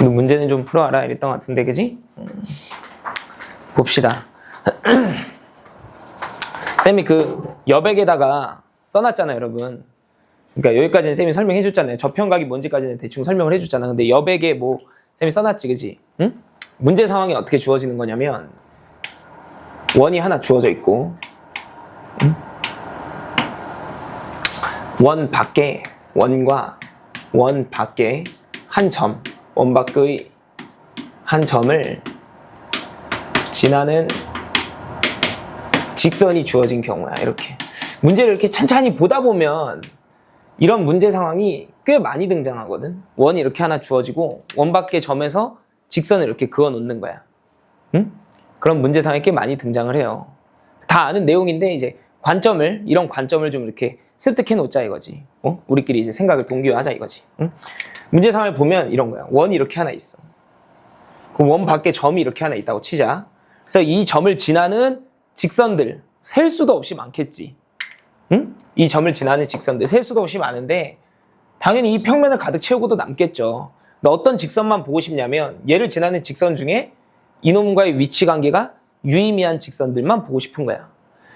너 문제는 좀 풀어와라 이랬던 것 같은데, 그지? 봅시다. 쌤이 그 여백에다가 써놨잖아요, 여러분. 그러니까 여기까지는 쌤이 설명해 줬잖아요. 저평각이 뭔지까지는 대충 설명을 해 줬잖아. 근데 여백에 뭐 쌤이 써놨지, 그지? 응? 문제 상황이 어떻게 주어지는 거냐면 원이 하나 주어져 있고, 응? 원 밖에, 원과 원 밖에 한 점, 원 밖의 한 점을 지나는 직선이 주어진 경우야. 이렇게 문제를 이렇게 천천히 보다 보면 이런 문제 상황이 꽤 많이 등장하거든. 원이 이렇게 하나 주어지고 원 밖의 점에서 직선을 이렇게 그어 놓는 거야. 응? 그런 문제 상황이 꽤 많이 등장을 해요. 다 아는 내용인데 이제 이런 관점을 좀 이렇게 습득해 놓자 이거지. 우리끼리 이제 생각을 동기화하자 이거지. 응? 문제 상황을 보면 이런 거야. 원이 이렇게 하나 있어. 그럼 원 밖에 점이 이렇게 하나 있다고 치자. 그래서 이 점을 지나는 직선들 셀 수도 없이 많겠지. 응? 이 점을 지나는 직선들 셀 수도 없이 많은데 당연히 이 평면을 가득 채우고도 남겠죠. 근데 어떤 직선만 보고 싶냐면 얘를 지나는 직선 중에 이놈과의 위치 관계가 유의미한 직선들만 보고 싶은 거야.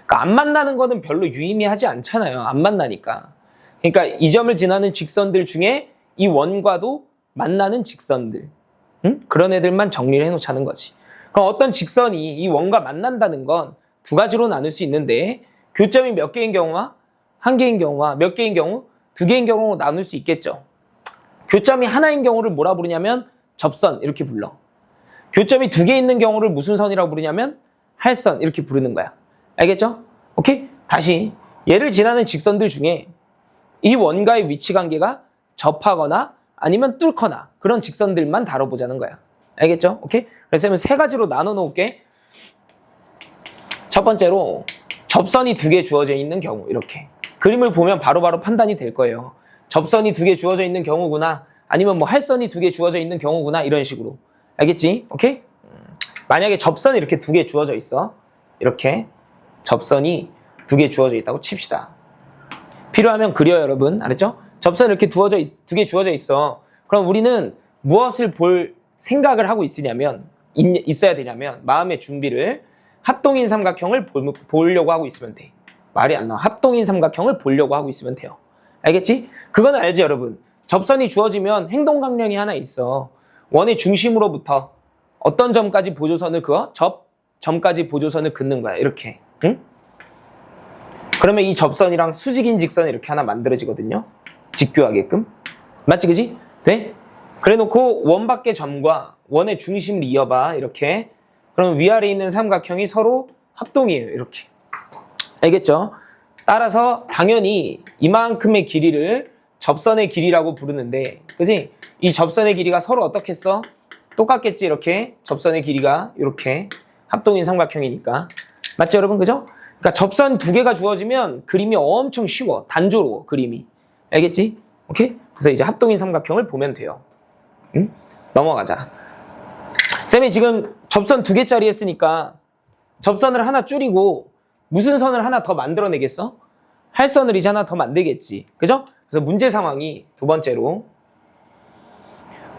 그러니까 안 만나는 거는 별로 유의미하지 않잖아요. 안 만나니까. 그러니까 이 점을 지나는 직선들 중에 이 원과도 만나는 직선들, 응? 그런 애들만 정리를 해놓자는 거지. 그럼 어떤 직선이 이 원과 만난다는 건 두 가지로 나눌 수 있는데 교점이 몇 개인 경우와 한 개인 경우와 몇 개인 경우, 두 개인 경우로 나눌 수 있겠죠. 교점이 하나인 경우를 뭐라 부르냐면 접선 이렇게 불러. 교점이 두 개 있는 경우를 무슨 선이라고 부르냐면 할선 이렇게 부르는 거야. 알겠죠? 오케이? 다시 얘를 지나는 직선들 중에 이 원과의 위치 관계가 접하거나 아니면 뚫거나 그런 직선들만 다뤄보자는 거야. 알겠죠? 오케이? 그래서 쌤은 세 가지로 나눠 놓을게. 첫 번째로 접선이 두 개 주어져 있는 경우 이렇게 그림을 보면 바로바로 판단이 될 거예요. 접선이 두 개 주어져 있는 경우구나 아니면 뭐 할선이 두 개 주어져 있는 경우구나 이런 식으로. 알겠지? 오케이? 만약에 접선이 이렇게 두 개 주어져 있어. 이렇게 접선이 두 개 주어져 있다고 칩시다. 필요하면 그려요, 여러분. 알았죠? 접선이 이렇게 두 개 주어져 있어. 그럼 우리는 무엇을 볼 생각을 하고 있어야 되냐면 마음의 준비를 합동인 삼각형을 보려고 하고 있으면 돼. 말이 안 나와. 합동인 삼각형을 보려고 하고 있으면 돼요. 알겠지? 그건 알지, 여러분. 접선이 주어지면 행동강령이 하나 있어. 원의 중심으로부터 어떤 점까지 보조선을 그어? 점까지 보조선을 긋는 거야. 이렇게. 응? 그러면 이 접선이랑 수직인 직선이 이렇게 하나 만들어지거든요. 직교하게끔. 맞지, 그지? 네? 그래 놓고 원 밖의 점과 원의 중심을 이어봐. 이렇게. 그럼 위아래 있는 삼각형이 서로 합동이에요. 이렇게. 알겠죠? 따라서 당연히 이만큼의 길이를 접선의 길이라고 부르는데, 그지? 이 접선의 길이가 서로 어떻게 써? 똑같겠지, 이렇게. 접선의 길이가 이렇게 합동인 삼각형이니까. 맞죠, 여러분? 그죠? 그러니까 접선 두 개가 주어지면 그림이 엄청 쉬워. 단조로워, 그림이. 알겠지? 오케이? 그래서 이제 합동인 삼각형을 보면 돼요. 응? 넘어가자. 쌤이 지금 접선 두 개짜리 했으니까 접선을 하나 줄이고 무슨 선을 하나 더 만들어내겠어? 할선을 이제 하나 더 만들겠지. 그죠? 그래서 문제 상황이 두 번째로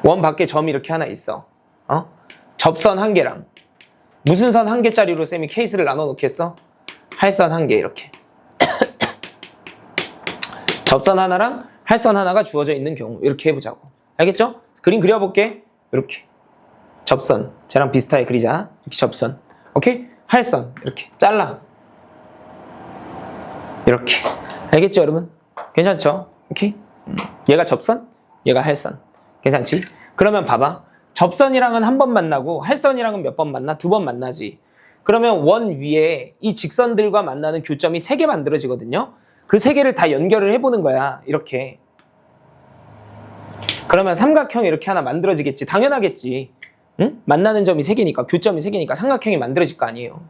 원 밖에 점이 이렇게 하나 있어. 접선 한 개랑 무슨 선 한 개짜리로 쌤이 케이스를 나눠 놓겠어? 할선 한 개 이렇게. 접선 하나랑 할선 하나가 주어져 있는 경우 이렇게 해보자고. 알겠죠? 그림 그려볼게. 이렇게. 접선. 쟤랑 비슷하게 그리자. 이렇게 접선. 오케이? 할선. 이렇게. 잘라. 이렇게. 알겠죠, 여러분? 괜찮죠? 오케이? 얘가 접선, 얘가 할선. 괜찮지? 그러면 봐봐. 접선이랑은 한 번 만나고 할선이랑은 몇 번 만나? 두 번 만나지. 그러면 원 위에 이 직선들과 만나는 교점이 3개 만들어지거든요. 그 3개를 다 연결을 해보는 거야. 이렇게. 그러면 삼각형이 이렇게 하나 만들어지겠지. 당연하겠지. 응? 만나는 점이 3개니까, 교점이 3개니까 삼각형이 만들어질 거 아니에요.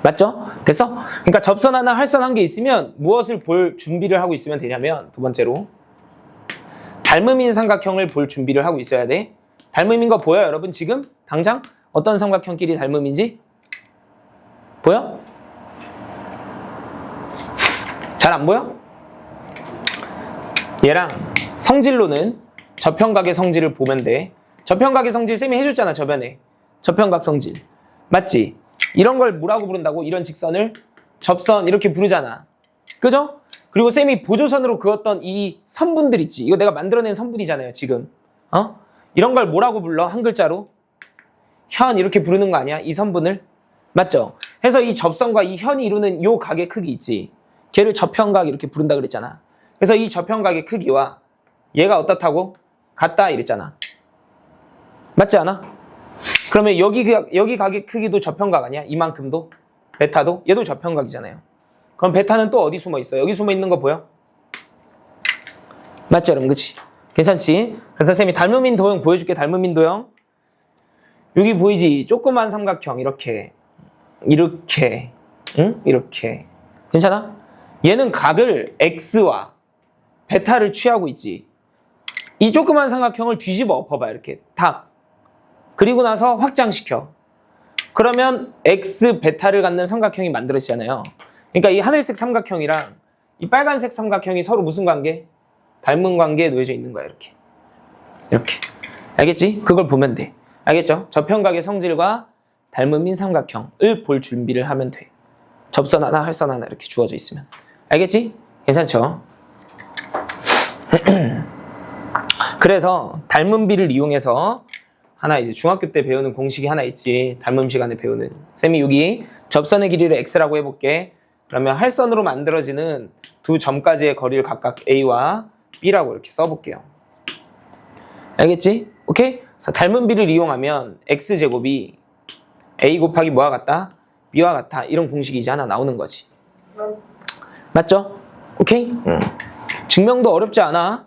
맞죠? 됐어? 그러니까 접선 하나, 할선 한 개 있으면 무엇을 볼 준비를 하고 있으면 되냐면 두 번째로 닮음인 삼각형을 볼 준비를 하고 있어야 돼. 닮음인 거 보여, 여러분? 지금? 당장? 어떤 삼각형끼리 닮음인지? 보여? 잘 안 보여? 얘랑 성질로는 저평각의 성질을 보면 돼. 저평각의 성질 쌤이 해줬잖아, 저변에. 저평각 성질. 맞지? 이런 걸 뭐라고 부른다고? 이런 직선을 접선 이렇게 부르잖아. 그죠? 그리고 쌤이 보조선으로 그었던 이 선분들 있지. 이거 내가 만들어낸 선분이잖아요, 지금. 이런 걸 뭐라고 불러? 한 글자로? 현 이렇게 부르는 거 아니야? 이 선분을? 맞죠? 그래서 이 접선과 이 현이 이루는 요 각의 크기 있지. 걔를 저평각 이렇게 부른다 그랬잖아. 그래서 이 저평각의 크기와 얘가 어떻다고? 같다 이랬잖아. 맞지 않아? 그러면 여기 각의 크기도 저평각 아니야? 이만큼도? 베타도? 얘도 저평각이잖아요. 그럼 베타는 또 어디 숨어 있어? 여기 숨어 있는 거 보여? 맞죠, 여러분? 그치? 괜찮지? 그래서 쌤이 닮음인 도형 보여줄게. 닮음인 도형. 여기 보이지? 조그만 삼각형 이렇게 응? 이렇게 괜찮아? 얘는 각을 x와 베타를 취하고 있지. 이 조그만 삼각형을 뒤집어 엎어봐. 이렇게 탁. 그리고 나서 확장시켜. 그러면 x 베타를 갖는 삼각형이 만들어지잖아요. 그러니까 이 하늘색 삼각형이랑 이 빨간색 삼각형이 서로 무슨 관계? 닮은 관계에 놓여져 있는 거야. 이렇게 알겠지? 그걸 보면 돼. 알겠죠? 저평각의 성질과 닮음인 삼각형을 볼 준비를 하면 돼. 접선 하나, 할선 하나 이렇게 주어져 있으면. 알겠지? 괜찮죠? 그래서 닮음비를 이용해서 하나 이제 중학교 때 배우는 공식이 하나 있지. 닮음 시간에 배우는. 쌤이 여기 접선의 길이를 x라고 해볼게. 그러면 할선으로 만들어지는 두 점까지의 거리를 각각 a와 b라고 이렇게 써볼게요. 알겠지? 오케이? 그래서 닮음비를 이용하면 x제곱이 a 곱하기 뭐와 같다? b와 같다. 이런 공식이 이제 하나 나오는 거지. 맞죠? 오케이? 증명도 어렵지 않아.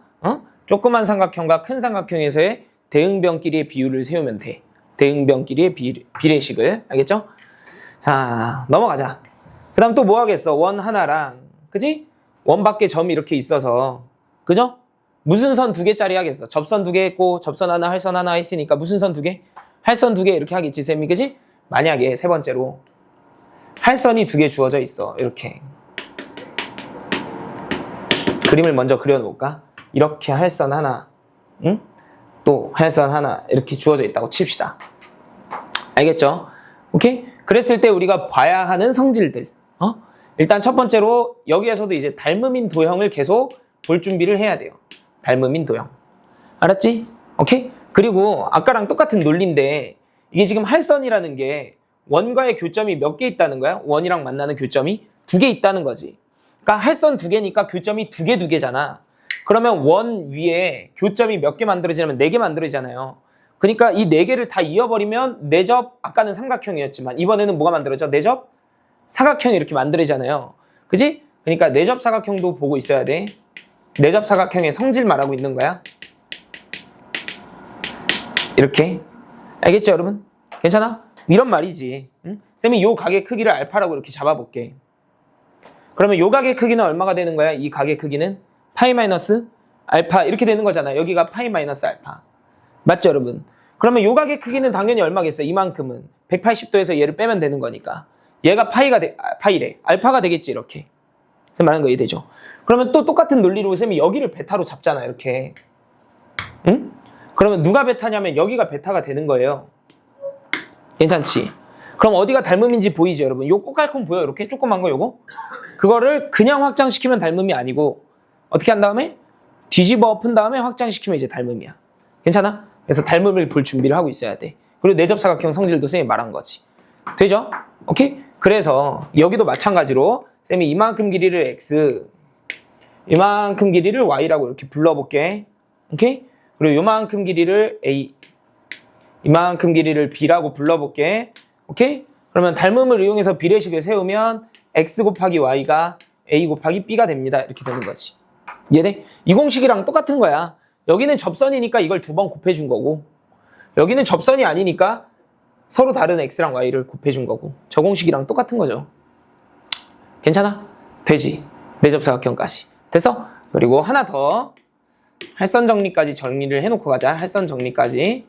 조그만 삼각형과 큰 삼각형에서의 대응변끼리의 비율을 세우면 돼. 대응변끼리의 비례식을. 알겠죠? 자, 넘어가자. 그 다음 또 뭐 하겠어? 원 하나랑, 그지? 원 밖에 점이 이렇게 있어서, 그죠? 무슨 선 두 개짜리 하겠어? 접선 두 개 했고, 접선 하나, 할선 하나 했으니까 무슨 선 두 개? 할선 두 개 이렇게 하겠지, 쌤이, 그지? 만약에 세 번째로, 할선이 두 개 주어져 있어. 이렇게. 그림을 먼저 그려놓을까? 이렇게 할선 하나, 응? 또 할선 하나 이렇게 주어져 있다고 칩시다. 알겠죠? 오케이? 그랬을 때 우리가 봐야 하는 성질들. 일단 첫 번째로 여기에서도 이제 닮음인 도형을 계속 볼 준비를 해야 돼요. 닮음인 도형. 알았지? 오케이? 그리고 아까랑 똑같은 논리인데 이게 지금 할선이라는 게 원과의 교점이 몇 개 있다는 거야? 원이랑 만나는 교점이 두 개 있다는 거지. 그러니까 할선 두 개니까 교점이 두 개잖아. 그러면 원 위에 교점이 몇 개 만들어지냐면 4개 만들어지잖아요. 그러니까 이 4개를 다 이어버리면 내접, 아까는 삼각형이었지만 이번에는 뭐가 만들어져? 내접 사각형이 이렇게 만들어지잖아요. 그지? 그러니까 내접 사각형도 보고 있어야 돼. 내접 사각형의 성질 말하고 있는 거야. 이렇게. 알겠죠, 여러분? 괜찮아? 이런 말이지. 응? 쌤이 요 각의 크기를 알파라고 이렇게 잡아볼게. 그러면 요 각의 크기는 얼마가 되는 거야? 이 각의 크기는? 파이 마이너스 알파 이렇게 되는 거잖아. 여기가 파이 마이너스 알파. 맞죠, 여러분? 그러면 요 각의 크기는 당연히 얼마겠어? 이만큼은 180도에서 얘를 빼면 되는 거니까 얘가 파이래. 알파가 되겠지, 이렇게. 그래서 말하는 거 이해되죠? 그러면 또 똑같은 논리로 쌤이 여기를 베타로 잡잖아, 이렇게. 응? 그러면 누가 베타냐면 여기가 베타가 되는 거예요. 괜찮지? 그럼 어디가 닮음인지 보이죠, 여러분? 요 꽃갈콘 보여? 이렇게 조그만 거 요거? 그거를 그냥 확장시키면 닮음이 아니고 어떻게 한 다음에? 뒤집어 엎은 다음에 확장시키면 이제 닮음이야. 괜찮아? 그래서 닮음을 볼 준비를 하고 있어야 돼. 그리고 내접사각형 성질도 쌤이 말한 거지. 되죠? 오케이? 그래서 여기도 마찬가지로 쌤이 이만큼 길이를 x, 이만큼 길이를 y라고 이렇게 불러볼게. 오케이? 그리고 요만큼 길이를 a, 이만큼 길이를 b라고 불러볼게. 오케이? 그러면 닮음을 이용해서 비례식을 세우면 x 곱하기 y가 a 곱하기 b가 됩니다. 이렇게 되는 거지. 이해돼? 이 공식이랑 똑같은 거야. 여기는 접선이니까 이걸 두 번 곱해준 거고 여기는 접선이 아니니까 서로 다른 x랑 y를 곱해준 거고 저 공식이랑 똑같은 거죠. 괜찮아? 되지? 내접사각형까지. 됐어? 그리고 하나 더 할선 정리까지 정리를 해놓고 가자. 할선 정리까지.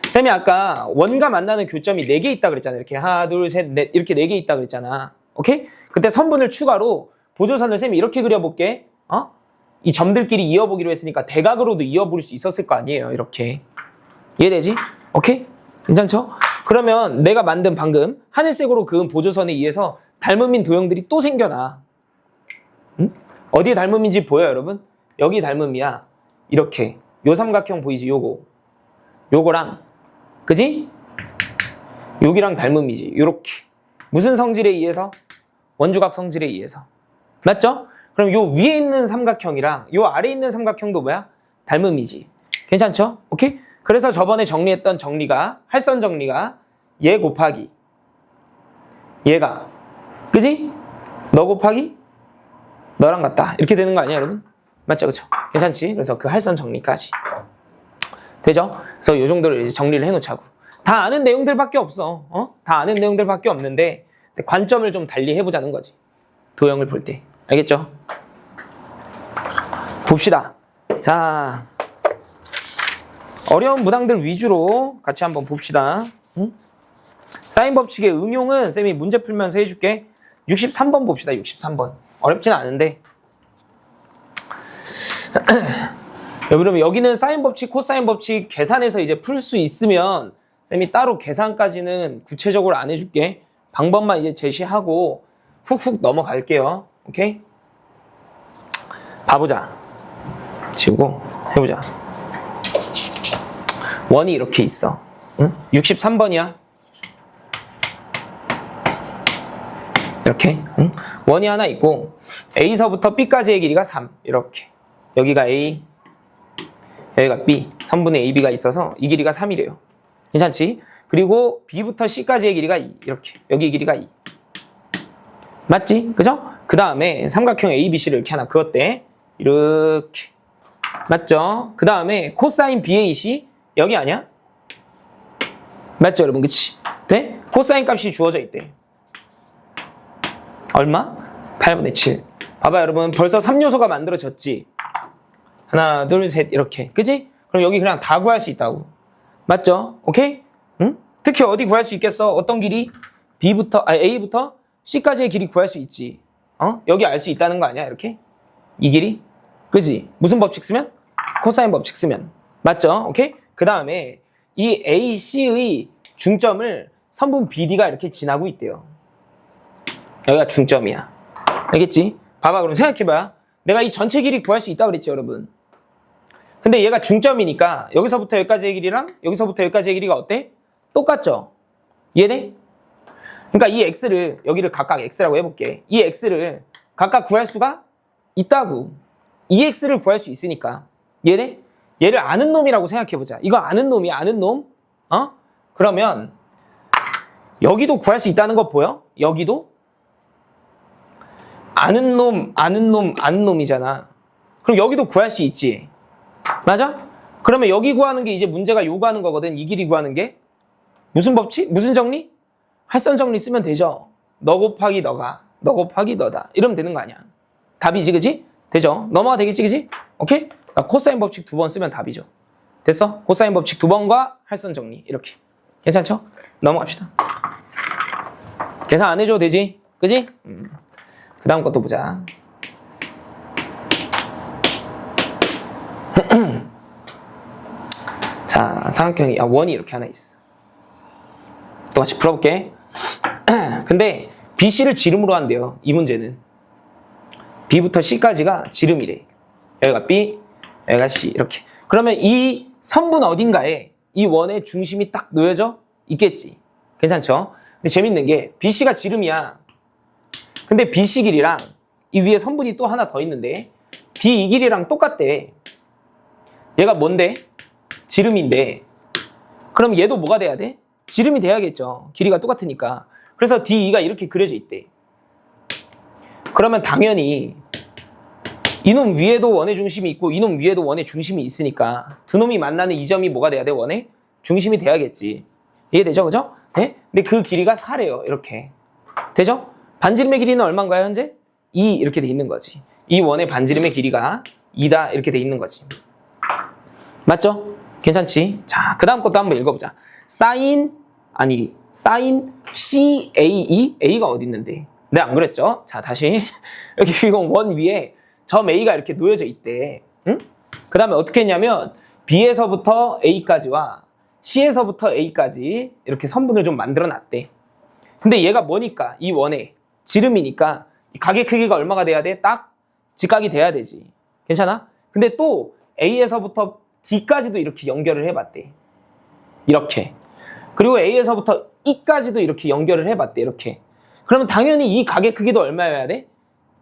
쌤이 아까 원과 만나는 교점이 4개 있다 그랬잖아. 이렇게 하나, 둘, 셋, 넷 이렇게 4개 있다 그랬잖아. 오케이? 그때 선분을 추가로 보조선을 쌤이 이렇게 그려볼게. 이 점들끼리 이어보기로 했으니까 대각으로도 이어볼 수 있었을 거 아니에요. 이렇게. 이해되지? 오케이? 괜찮죠? 그러면 내가 만든 방금 하늘색으로 그은 보조선에 의해서 닮음인 도형들이 또 생겨나. 응? 어디에 닮음인지 보여요, 여러분? 여기 닮음이야. 이렇게. 요 삼각형 보이지? 요거랑. 그지? 여기랑 닮음이지. 요렇게. 무슨 성질에 의해서? 원주각 성질에 의해서. 맞죠? 그럼 요 위에 있는 삼각형이랑 요 아래에 있는 삼각형도 뭐야? 닮음이지. 괜찮죠? 오케이? 그래서 저번에 정리했던 정리가, 할선 정리가 얘 곱하기 얘가, 그지? 너 곱하기 너랑 같다. 이렇게 되는 거 아니야, 여러분? 맞죠? 그쵸? 괜찮지? 그래서 그 할선 정리까지. 되죠? 그래서 요 정도를 이제 정리를 해놓자고. 다 아는 내용들밖에 없어. 다 아는 내용들밖에 없는데 관점을 좀 달리 해보자는 거지. 도형을 볼 때. 알겠죠? 봅시다. 자, 어려운 문항들 위주로 같이 한번 봅시다. 응? 사인 법칙의 응용은 쌤이 문제 풀면서 해줄게. 63번 봅시다. 63번. 어렵진 않은데. 그러면 여기는 사인 법칙, 코사인 법칙 계산해서 이제 풀 수 있으면 쌤이 따로 계산까지는 구체적으로 안 해줄게. 방법만 이제 제시하고 훅훅 넘어갈게요. 오케이? 봐보자. 지우고 해보자. 원이 이렇게 있어. 응? 63번이야. 이렇게. 응? 원이 하나 있고 A서부터 B까지의 길이가 3. 이렇게. 여기가 A, 여기가 B. 선분의 AB가 있어서 이 길이가 3이래요. 괜찮지? 그리고 B부터 C까지의 길이가 2. 이렇게. 여기 길이가 2. 맞지? 그죠? 그 다음에 삼각형 ABC를 이렇게 하나 그었대. 이렇게. 맞죠? 그 다음에 코사인 BAC 여기 아니야? 맞죠, 여러분? 그치? 네? 코사인 값이 주어져 있대. 얼마? 8분의 7. 봐봐, 여러분. 벌써 3요소가 만들어졌지? 하나, 둘, 셋, 이렇게. 그치? 그럼 여기 그냥 다 구할 수 있다고. 맞죠? 오케이? 응? 특히 어디 구할 수 있겠어? 어떤 길이? A부터 C까지의 길이 구할 수 있지. 여기 알 수 있다는 거 아니야? 이렇게? 이 길이? 그지? 무슨 법칙 쓰면? 코사인 법칙 쓰면. 맞죠? 오케이? 그 다음에 이 AC의 중점을 선분 BD가 이렇게 지나고 있대요. 여기가 중점이야. 알겠지? 봐봐, 그럼 생각해봐. 내가 이 전체 길이 구할 수 있다고 그랬지, 여러분. 근데 얘가 중점이니까 여기서부터 여기까지의 길이랑 여기서부터 여기까지의 길이가 어때? 똑같죠? 이해돼? 그러니까 이 x를 여기를 각각 x라고 해볼게. 이 x를 각각 구할 수가 있다고. 이 x를 구할 수 있으니까. 이해돼? 얘를 아는 놈이라고 생각해보자. 이거 아는 놈이야, 아는 놈. 그러면 여기도 구할 수 있다는 거 보여? 여기도? 아는 놈, 아는 놈, 아는 놈이잖아. 그럼 여기도 구할 수 있지. 맞아? 그러면 여기 구하는 게 이제 문제가 요구하는 거거든. 이 길이 구하는 게. 무슨 법칙? 무슨 정리? 할선 정리 쓰면 되죠. 너 곱하기 너가, 너 곱하기 너다. 이러면 되는 거 아니야. 답이지, 그지? 되죠? 넘어가 되겠지, 그지? 오케이? 코사인 법칙 2번 쓰면 답이죠. 됐어? 코사인 법칙 2번과 할선 정리. 이렇게. 괜찮죠? 넘어갑시다. 계산 안 해줘도 되지? 그지? 그 다음 것도 보자. 자, 삼각형이, 원이 이렇게 하나 있어. 똑같이 풀어볼게. 근데 BC를 지름으로 한대요. 이 문제는. B부터 C까지가 지름이래. 여기가 B, 여기가 C. 이렇게. 그러면 이 선분 어딘가에 이 원의 중심이 딱 놓여져 있겠지. 괜찮죠? 근데 재밌는 게 BC가 지름이야. 근데 BC 길이랑 이 위에 선분이 또 하나 더 있는데 D 이 길이랑 똑같대. 얘가 뭔데? 지름인데. 그럼 얘도 뭐가 돼야 돼? 지름이 돼야겠죠. 길이가 똑같으니까. 그래서 D2가 이렇게 그려져 있대. 그러면 당연히 이놈 위에도 원의 중심이 있고 이놈 위에도 원의 중심이 있으니까 두 놈이 만나는 이 점이 뭐가 돼야 돼? 원의 중심이 돼야겠지. 이해되죠? 그죠? 네? 근데 그 길이가 4래요. 이렇게. 되죠? 반지름의 길이는 얼마인가요, 현재? 2 이렇게 돼 있는 거지. 이 원의 반지름의 길이가 2다 이렇게 돼 있는 거지. 맞죠? 괜찮지? 자, 그 다음 것도 한번 읽어보자. 사인 CAE? A가 어디 있는데? 네, 안 그랬죠? 자, 다시. 여기 이건 원 위에 점 A가 이렇게 놓여져 있대. 응? 그 다음에 어떻게 했냐면 B에서부터 A까지와 C에서부터 A까지 이렇게 선분을 좀 만들어 놨대. 근데 얘가 뭐니까 이 원의 지름이니까 이 각의 크기가 얼마가 돼야 돼? 딱 직각이 돼야 되지. 괜찮아? 근데 또 A에서부터 D까지도 이렇게 연결을 해봤대. 이렇게. 그리고 A에서부터 E까지도 이렇게 연결을 해봤대. 이렇게. 그러면 당연히 이 각의 크기도 얼마여야 돼?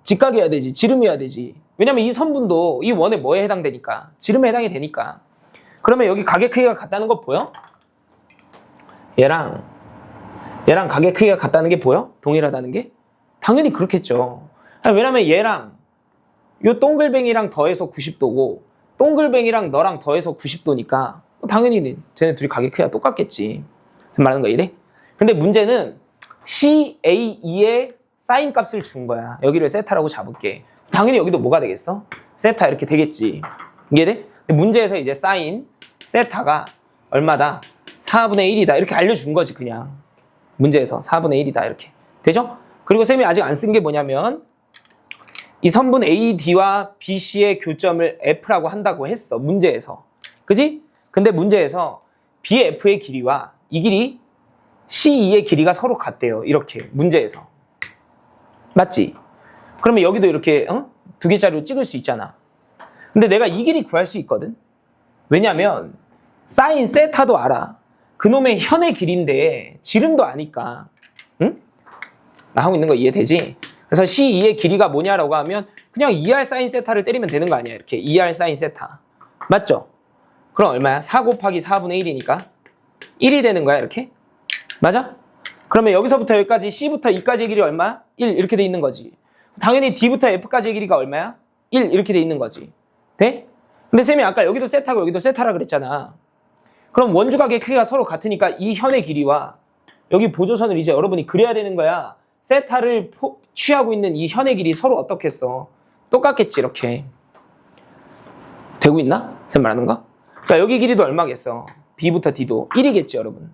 직각이어야 되지. 지름이어야 되지. 왜냐면 이 선분도 이 원의 뭐에 해당되니까? 지름에 해당이 되니까. 그러면 여기 각의 크기가 같다는 거 보여? 얘랑 각의 크기가 같다는 게 보여? 동일하다는 게? 당연히 그렇겠죠. 왜냐면 얘랑 요 동글뱅이랑 더해서 90도고 동글뱅이랑 너랑 더해서 90도니까 당연히 쟤네 둘이 각의 크기가 똑같겠지. 무슨 말하는 거 이래? 근데 문제는 CAE의 사인 값을 준 거야. 여기를 세타라고 잡을게. 당연히 여기도 뭐가 되겠어? 세타 이렇게 되겠지. 이해돼? 문제에서 이제 사인 세타가 얼마다? 4분의 1이다. 이렇게 알려준 거지 그냥. 문제에서 4분의 1이다. 이렇게. 되죠? 그리고 쌤이 아직 안 쓴 게 뭐냐면 이 선분 AD와 BC의 교점을 F라고 한다고 했어. 문제에서. 그지? 근데 문제에서 BF의 길이와 이 길이 CE의 길이가 서로 같대요. 이렇게. 문제에서. 맞지? 그러면 여기도 이렇게 두 개짜리로 찍을 수 있잖아. 근데 내가 이 길이 구할 수 있거든. 왜냐면 사인 세타도 알아. 그놈의 현의 길인데 지름도 아니까. 응? 나 하고 있는 거 이해되지? 그래서 C2의 길이가 뭐냐라고 하면 그냥 2R 사인 세타를 때리면 되는 거 아니야. 이렇게 2R 사인 세타. 맞죠? 그럼 얼마야? 4 곱하기 4분의 1이니까 1이 되는 거야. 이렇게. 맞아? 그러면 여기서부터 여기까지 C부터 E까지의 길이 얼마야? 1 이렇게 돼 있는 거지. 당연히 D부터 F까지의 길이가 얼마야? 1 이렇게 돼 있는 거지. 돼? 근데 쌤이 아까 여기도 세타고 여기도 세타라 그랬잖아. 그럼 원주각의 크기가 서로 같으니까 이 현의 길이와 여기 보조선을 이제 여러분이 그려야 되는 거야. 세타를 취하고 있는 이 현의 길이 서로 어떻겠어? 똑같겠지 이렇게. 되고 있나? 쌤 말하는 거? 그러니까 여기 길이도 얼마겠어? B부터 D도 1이겠지 여러분.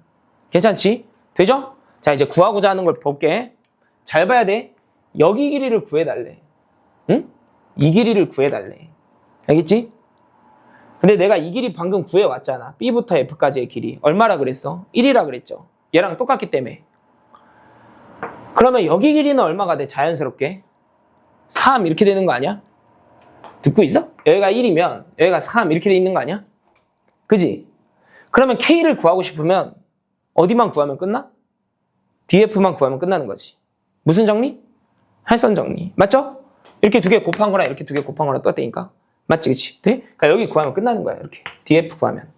괜찮지? 되죠? 자 이제 구하고자 하는 걸 볼게. 잘 봐야 돼. 여기 길이를 구해달래. 응? 이 길이를 구해달래. 알겠지? 근데 내가 이 길이 방금 구해왔잖아. B부터 F까지의 길이. 얼마라 그랬어? 1이라 그랬죠. 얘랑 똑같기 때문에. 그러면 여기 길이는 얼마가 돼? 자연스럽게. 3 이렇게 되는 거 아니야? 듣고 있어? 여기가 1이면 여기가 3 이렇게 돼 있는 거 아니야? 그지? 그러면 K를 구하고 싶으면 어디만 구하면 끝나? DF만 구하면 끝나는 거지. 무슨 정리? 할선 정리. 맞죠? 이렇게 두 개 곱한 거랑 이렇게 두 개 곱한 거랑 똑같다니까? 맞지, 그치? 돼? 그러니까 여기 구하면 끝나는 거야, 이렇게. DF 구하면.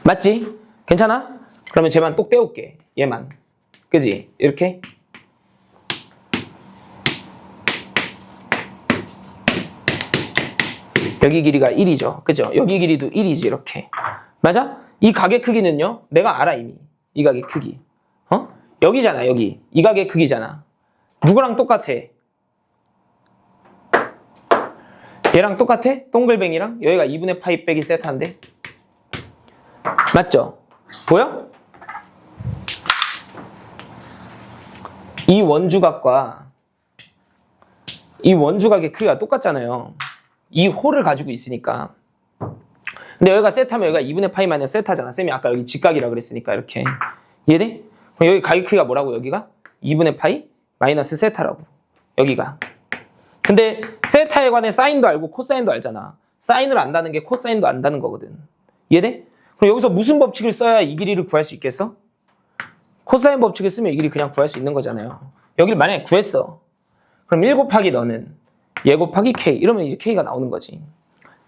맞지? 괜찮아? 그러면 쟤만 똑 떼올게. 얘만. 그지? 이렇게. 여기 길이가 1이죠. 그죠? 여기 길이도 1이지, 이렇게. 맞아? 이 각의 크기는요, 내가 알아, 이미. 이 각의 크기. 여기잖아, 여기. 이 각의 크기잖아. 누구랑 똑같아? 얘랑 똑같아? 동글뱅이랑? 여기가 2분의 파이 빼기 세타인데? 맞죠? 보여? 이 원주각과 이 원주각의 크기가 똑같잖아요. 이 홀을 가지고 있으니까. 근데 여기가 세타면 여기가 2분의 파이 마이너스 세타잖아. 쌤이 아까 여기 직각이라 그랬으니까 이렇게. 이해돼? 그럼 여기 각의 크기가 뭐라고 여기가? 2분의 파이 마이너스 세타라고. 여기가. 근데 세타에 관해 사인도 알고 코사인도 알잖아. 사인을 안다는 게 코사인도 안다는 거거든. 이해돼? 그럼 여기서 무슨 법칙을 써야 이 길이를 구할 수 있겠어? 코사인 법칙을 쓰면 이 길이 그냥 구할 수 있는 거잖아요. 여기를 만약에 구했어. 그럼 1 곱하기 너는 얘 곱하기 K. 이러면 이제 K가 나오는 거지.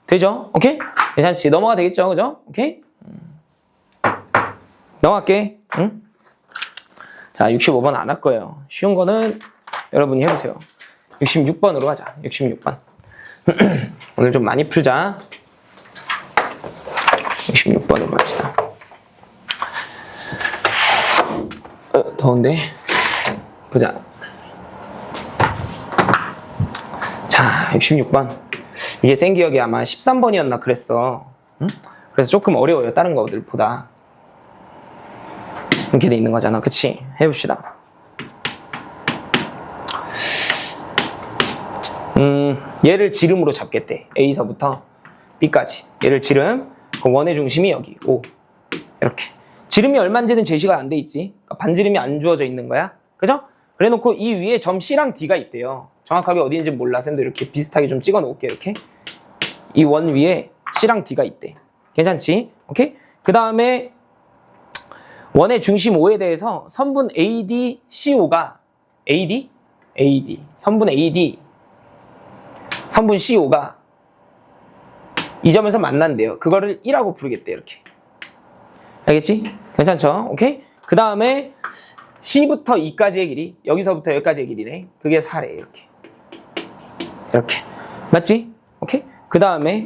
되죠? 오케이? 괜찮지? 넘어가 되겠죠? 그죠? 오케이? 넘어갈게. 응? 자, 65번 안 할 거예요. 쉬운 거는 여러분이 해보세요. 66번으로 가자. 66번. 오늘 좀 많이 풀자. 66번으로 갑시다. 더운데. 보자. 자, 66번. 이게 생 기억이 아마 13번이었나 그랬어. 응? 그래서 조금 어려워요. 다른 거들보다. 이렇게 돼 있는 거잖아. 그치? 해봅시다. 얘를 지름으로 잡겠대. A서부터 B까지. 얘를 지름. 그 원의 중심이 여기. O. 이렇게. 지름이 얼마인지는 제시가 안 돼 있지. 그러니까 반지름이 안 주어져 있는 거야. 그죠? 그래 놓고 이 위에 점 C랑 D가 있대요. 정확하게 어디인지 몰라. 쌤도 이렇게 비슷하게 좀 찍어 놓을게. 이렇게. 이 원 위에 C랑 D가 있대. 괜찮지? 오케이? 그 다음에 원의 중심 O에 대해서 선분 AD, CO가 AD? AD. 선분 AD. 선분 CO가 이 점에서 만난대요. 그거를 1라고 부르겠대. 이렇게. 알겠지? 괜찮죠? 오케이? 그 다음에 C부터 E까지의 길이, 여기서부터 여기까지의 길이네. 그게 4래. 이렇게. 이렇게. 맞지? 오케이? 그 다음에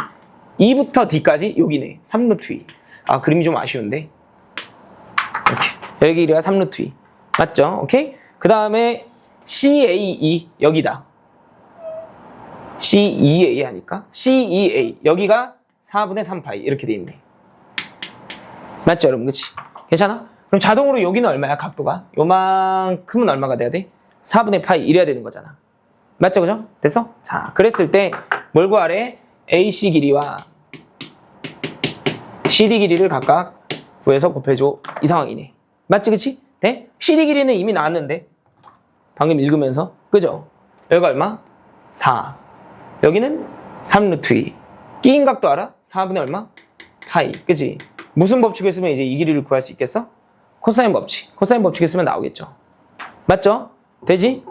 E부터 D까지 여기네. 3루트 2. 아, 그림이 좀 아쉬운데. 이렇게. 여기 길이가 3루트 2. 맞죠? 오케이? 그 다음에 CAE. 여기다. CEA 하니까. CEA. 여기가 4분의 3파이. 이렇게 돼 있네. 맞죠, 여러분? 그치? 괜찮아? 그럼 자동으로 여기는 얼마야, 각도가? 요만큼은 얼마가 돼야 돼? 4분의 파이. 이래야 되는 거잖아. 맞죠, 그죠? 됐어? 자, 그랬을 때 뭘 구하래? AC 길이와 CD 길이를 각각 구해서 곱해줘. 이 상황이네. 맞지, 그치? 네? CD 길이는 이미 나왔는데. 방금 읽으면서. 그죠? 여기가 얼마? 4. 여기는 3루트 2. 끼인 각도 알아? 4분의 얼마? 파이. 그치? 무슨 법칙을 쓰면 이제 이 길이를 구할 수 있겠어? 코사인 법칙. 코사인 법칙을 쓰면 나오겠죠. 맞죠? 되지?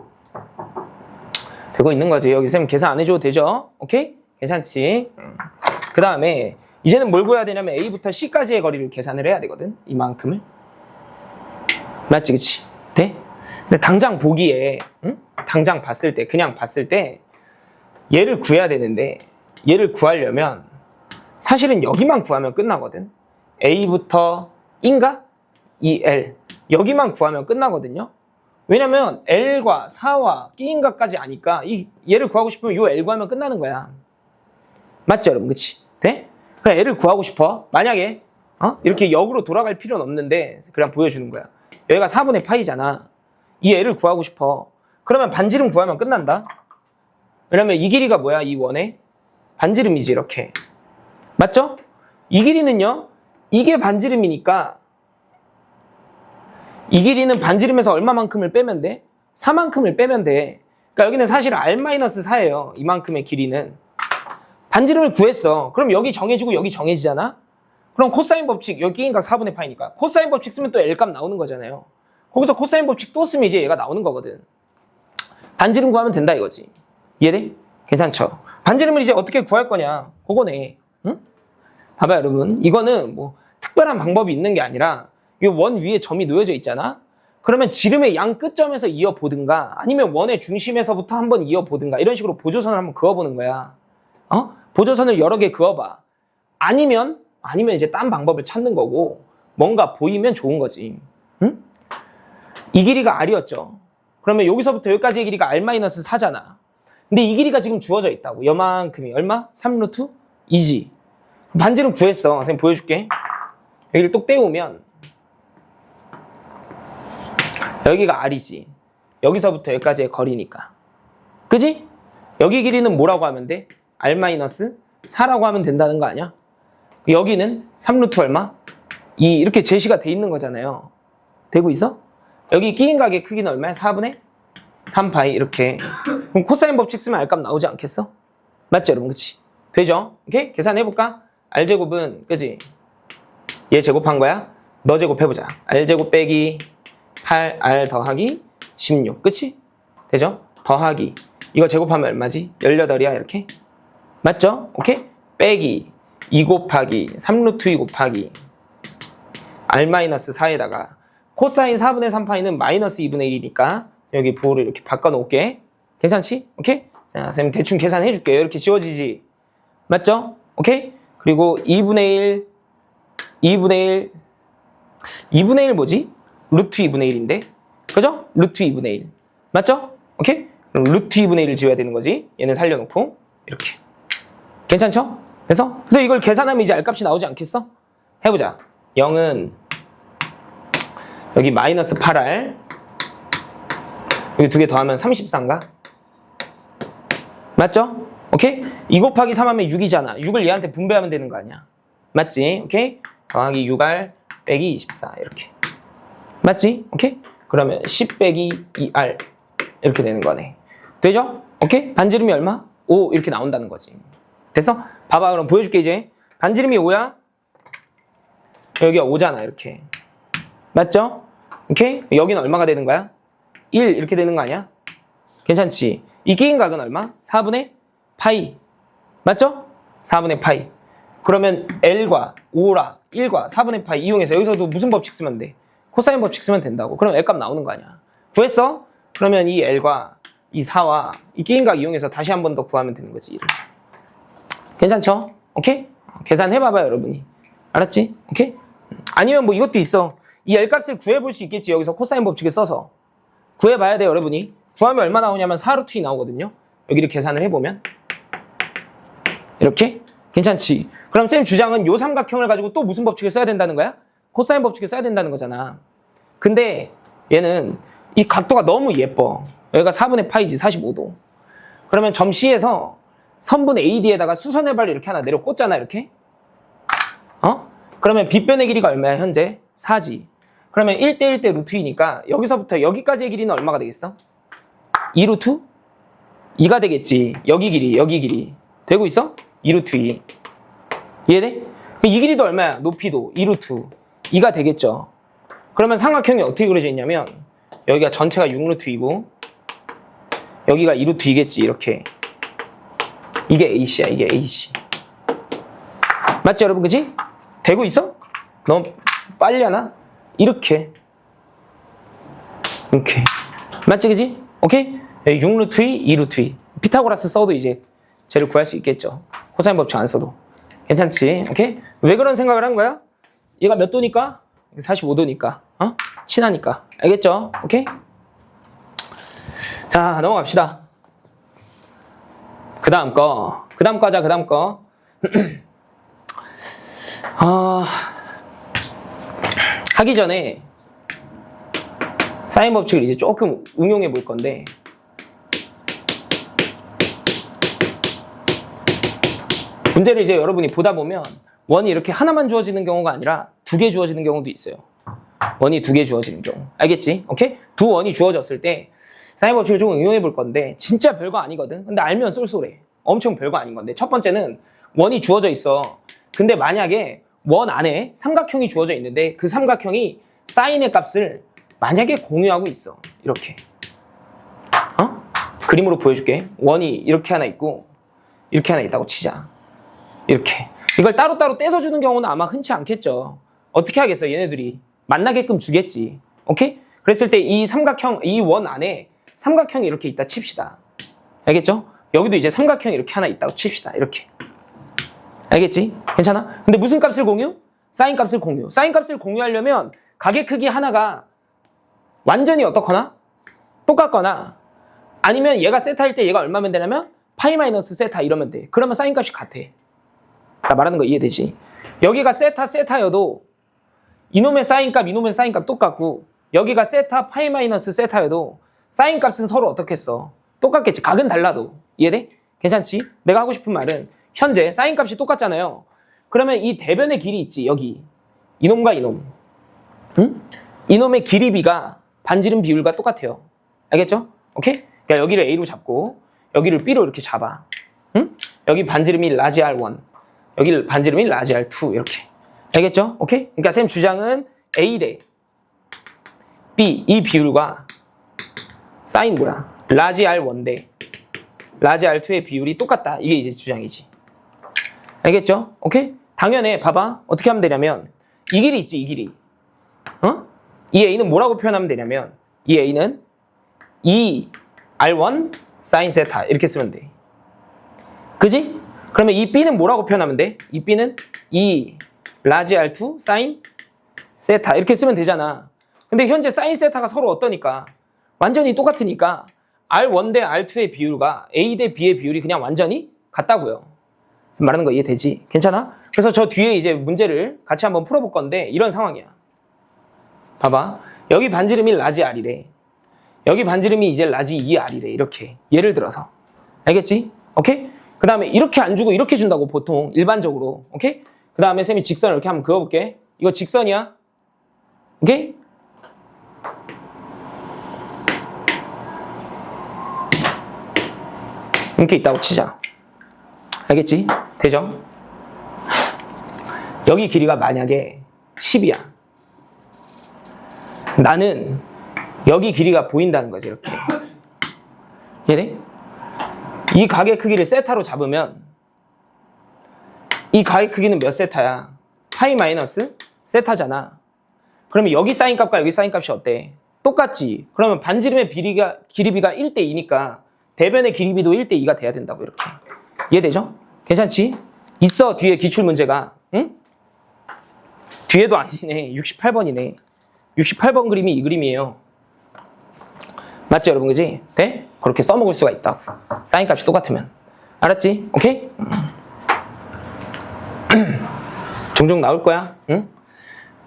되고 있는 거지. 여기 쌤 계산 안 해줘도 되죠? 오케이? 괜찮지? 그 다음에 이제는 뭘 구해야 되냐면 A부터 C까지의 거리를 계산을 해야 되거든. 이만큼을. 맞지? 그치? 돼? 근데 당장 보기에 응? 당장 봤을 때 그냥 봤을 때 얘를 구해야 되는데 얘를 구하려면 사실은 여기만 구하면 끝나거든. A부터 인가? 이 L 여기만 구하면 끝나거든요. 왜냐면 L과 4와 끼인가까지 아니까 얘를 구하고 싶으면 요 L 구하면 끝나는 거야. 맞죠 여러분? 그치? 돼? 그냥 L을 구하고 싶어. 만약에 이렇게 역으로 돌아갈 필요는 없는데 그냥 보여주는 거야. 여기가 4분의 파이잖아. 이 L을 구하고 싶어. 그러면 반지름 구하면 끝난다. 왜냐면 이 길이가 뭐야? 이 원의 반지름이지 이렇게. 맞죠? 이 길이는요. 이게 반지름이니까 이 길이는 반지름에서 얼마만큼을 빼면 돼? 4만큼을 빼면 돼. 그러니까 여기는 사실 R-4예요. 이만큼의 길이는. 반지름을 구했어. 그럼 여기 정해지고 여기 정해지잖아? 그럼 코사인 법칙, 여기 끼인각 4분의 파이니까. 코사인 법칙 쓰면 또 L값 나오는 거잖아요. 거기서 코사인 법칙 또 쓰면 이제 얘가 나오는 거거든. 반지름 구하면 된다 이거지. 이해돼? 괜찮죠? 반지름을 이제 어떻게 구할 거냐? 그거네. 응? 봐봐 여러분. 이거는 뭐 특별한 방법이 있는 게 아니라 이 원 위에 점이 놓여져 있잖아? 그러면 지름의 양 끝점에서 이어보든가 아니면 원의 중심에서부터 한번 이어보든가 이런 식으로 보조선을 한번 그어보는 거야. 보조선을 여러 개 그어봐. 아니면 이제 딴 방법을 찾는 거고 뭔가 보이면 좋은 거지. 응? 이 길이가 R이었죠. 그러면 여기서부터 여기까지의 길이가 R-4잖아. 근데 이 길이가 지금 주어져 있다고. 요만큼이 얼마? 3루트 2지. 반지름 구했어. 선생님 보여줄게. 여기를 똑 떼우면 여기가 R이지. 여기서부터 여기까지의 거리니까. 그지? 여기 길이는 뭐라고 하면 돼? R-4라고 하면 된다는 거 아니야? 여기는 3루트 얼마? 2 이렇게 제시가 돼 있는 거잖아요. 되고 있어? 여기 끼인각의 크기는 얼마야? 4분의 3파이 이렇게. 그럼 코사인 법칙 쓰면 R값 나오지 않겠어? 맞죠 여러분? 그치? 되죠? 오케이? 계산해볼까? R제곱은 그치? 얘 제곱한 거야? 너 제곱해보자. R제곱 빼기 8R 더하기 16 그치? 되죠? 더하기 이거 제곱하면 얼마지? 18이야 이렇게? 맞죠? 오케이? 빼기 2 곱하기 3루트 2 곱하기 R-4에다가 코사인 4분의 3파이는 마이너스 2분의 1이니까 여기 부호를 이렇게 바꿔놓을게. 괜찮지? 오케이? 자, 선생님 대충 계산해줄게요. 이렇게 지워지지? 맞죠? 오케이? 그리고 2분의 1 뭐지? 루트 2분의 1인데? 그죠? 루트 2분의 1. 맞죠? 오케이? 그럼 루트 2분의 1을 지워야 되는 거지. 얘는 살려놓고 이렇게. 괜찮죠? 그래서 이걸 계산하면 이제 R값이 나오지 않겠어? 해보자. 0은 여기 마이너스 8R 여기 두 개 더하면 34인가? 맞죠? 오케이? 2 곱하기 3 하면 6이잖아. 6을 얘한테 분배하면 되는 거 아니야. 맞지? 오케이? 더하기 6R 빼기 24 이렇게. 맞지? 오케이? 그러면 10 빼기 2R 이렇게 되는 거네. 되죠? 오케이? 반지름이 얼마? 5 이렇게 나온다는 거지. 됐어? 봐봐. 그럼 보여줄게 이제. 반지름이 5야? 여기가 5잖아 이렇게. 맞죠? 오케이? 여기는 얼마가 되는 거야? 1 이렇게 되는 거 아니야? 괜찮지? 이 끼인각은 얼마? 4분의 파이. 맞죠? 4분의 파이. 그러면 L과 5라 1과 4분의 파이 이용해서 여기서도 무슨 법칙 쓰면 돼? 코사인 법칙 쓰면 된다고. 그럼 L값 나오는 거 아니야. 구했어? 그러면 이 L과 이 4와 이 끼인각 이용해서 다시 한 번 더 구하면 되는 거지. 1을. 괜찮죠? 오케이? 계산해봐봐 여러분이. 알았지? 오케이? 아니면 뭐 이것도 있어. 이 L값을 구해볼 수 있겠지. 여기서 코사인 법칙을 써서. 구해봐야 돼 여러분이. 구하면 얼마 나오냐면 4루트 2 나오거든요. 여기를 계산을 해보면 이렇게? 괜찮지? 그럼 쌤 주장은 요 삼각형을 가지고 또 무슨 법칙을 써야 된다는 거야? 코사인 법칙을 써야 된다는 거잖아. 근데 얘는 이 각도가 너무 예뻐. 여기가 4분의 파이지 45도. 그러면 점 C에서 선분 AD에다가 수선의 발을 이렇게 하나 내려 꽂잖아 이렇게. 그러면 빗변의 길이가 얼마야 현재? 4지. 그러면 1대 1대 루트 2니까 여기서부터 여기까지의 길이는 얼마가 되겠어? 2루트? 2가 되겠지. 여기 길이. 되고 있어? 2루트 2. 이해돼? 이 길이도 얼마야? 높이도 2루트 2가 되겠죠. 그러면 삼각형이 어떻게 그려져 있냐면 여기가 전체가 6루트 2고 여기가 2루트 2겠지. 이렇게. 이게 AC야. 이게 AC. 맞지 여러분? 그치? 되고 있어? 너무 빨리 하나? 이렇게. 맞지 그치? 오케이? 6루트 2, 2루트 2. 피타고라스 써도 이제 쟤를 구할 수 있겠죠. 코사인 법칙 안 써도. 괜찮지? 오케이? 왜 그런 생각을 한 거야? 얘가 몇 도니까? 45도니까. 친하니까. 알겠죠? 오케이? 자, 넘어갑시다. 그 다음 거. 하기 전에 사인 법칙을 이제 조금 응용해 볼 건데 문제를 이제 여러분이 보다 보면 원이 이렇게 하나만 주어지는 경우가 아니라 2개 주어지는 경우도 있어요. 원이 2개 주어지는 경우. 알겠지? 오케이? 두 원이 주어졌을 때 사인 법칙을 좀 응용해 볼 건데 진짜 별거 아니거든. 근데 알면 쏠쏠해. 엄청 별거 아닌 건데 첫 번째는 원이 주어져 있어. 근데 만약에 원 안에 삼각형이 주어져 있는데 그 삼각형이 사인의 값을 만약에 공유하고 있어. 이렇게. 그림으로 보여줄게. 원이 이렇게 하나 있고 이렇게 하나 있다고 치자. 이렇게. 이걸 따로따로 떼서 주는 경우는 아마 흔치 않겠죠. 어떻게 하겠어? 얘네들이 만나게끔 주겠지. 오케이? 그랬을 때 이 삼각형, 이 원 안에 삼각형이 이렇게 있다 칩시다. 알겠죠? 여기도 이제 삼각형이 이렇게 하나 있다고 칩시다. 이렇게. 알겠지? 괜찮아? 근데 무슨 값을 공유? 사인 값을 공유. 사인 값을 공유하려면 가게 크기 하나가 완전히 어떻거나 똑같거나 아니면 얘가 세타일 때 얘가 얼마면 되냐면 파이 마이너스 세타 이러면 돼. 그러면 사인 값이 같아. 나 말하는 거 이해되지? 여기가 세타여도 이놈의 사인 값 똑같고 여기가 세타 파이 마이너스 세타여도 사인 값은 서로 어떻겠어? 똑같겠지. 각은 달라도. 이해돼? 괜찮지? 내가 하고 싶은 말은 현재 사인 값이 똑같잖아요. 그러면 이 대변의 길이 있지. 여기. 이놈과 이놈. 응? 이놈의 길이비가 반지름 비율과 똑같아요. 알겠죠? 오케이? 그러니까 여기를 A로 잡고 여기를 B로 이렇게 잡아. 응? 여기 반지름이 라지 R1. 여기 반지름이 라지 R2 이렇게. 알겠죠? 오케이? 그러니까 쌤 주장은 A 대 B 이 비율과 사인 라지 R1 대 라지 R2의 비율이 똑같다. 이게 이제 주장이지. 알겠죠? 오케이? 당연해. 봐봐. 어떻게 하면 되냐면 이 길이 있지. 이 길이. 이 A는 뭐라고 표현하면 되냐면 이 A는 2 R1 사인 세타 이렇게 쓰면 돼. 그지? 그러면 이 B는 뭐라고 표현하면 돼? 이 B는 2 라지 R2 사인 세타 이렇게 쓰면 되잖아. 근데 현재 사인 세타가 서로 어떠니까? 완전히 똑같으니까 R1 대 R2의 비율과 A 대 B의 비율이 그냥 완전히 같다고요. 말하는 거 이해되지? 괜찮아? 그래서 저 뒤에 이제 문제를 같이 한번 풀어볼 건데 이런 상황이야. 봐봐. 여기 반지름이 라지 R이래. 여기 반지름이 이제 라지 2R이래. 이렇게. 예를 들어서. 알겠지? 오케이? 그 다음에 이렇게 안 주고 이렇게 준다고 보통 일반적으로. 오케이? 그 다음에 쌤이 직선을 이렇게 한번 그어볼게. 이거 직선이야. 오케이? 이렇게 있다고 치자. 알겠지? 되죠? 여기 길이가 만약에 10이야. 나는 여기 길이가 보인다는 거지, 이렇게. 이해돼? 이 각의 크기를 세타로 잡으면 이 각의 크기는 몇 세타야? 파이 마이너스 세타잖아. 그러면 여기 사인 값과 여기 사인 값이 어때? 똑같지? 그러면 반지름의 길이비가 1대2니까 대변의 길이비도 1대2가 돼야 된다고, 이렇게. 이해되죠? 괜찮지? 있어, 뒤에 기출문제가. 응? 뒤에도 아니네. 68번이네. 68번 그림이 이 그림이에요. 맞죠, 여러분? 그지? 돼? 그렇게 써먹을 수가 있다고. 사인 값이 똑같으면. 알았지? 오케이? 종종 나올 거야. 응?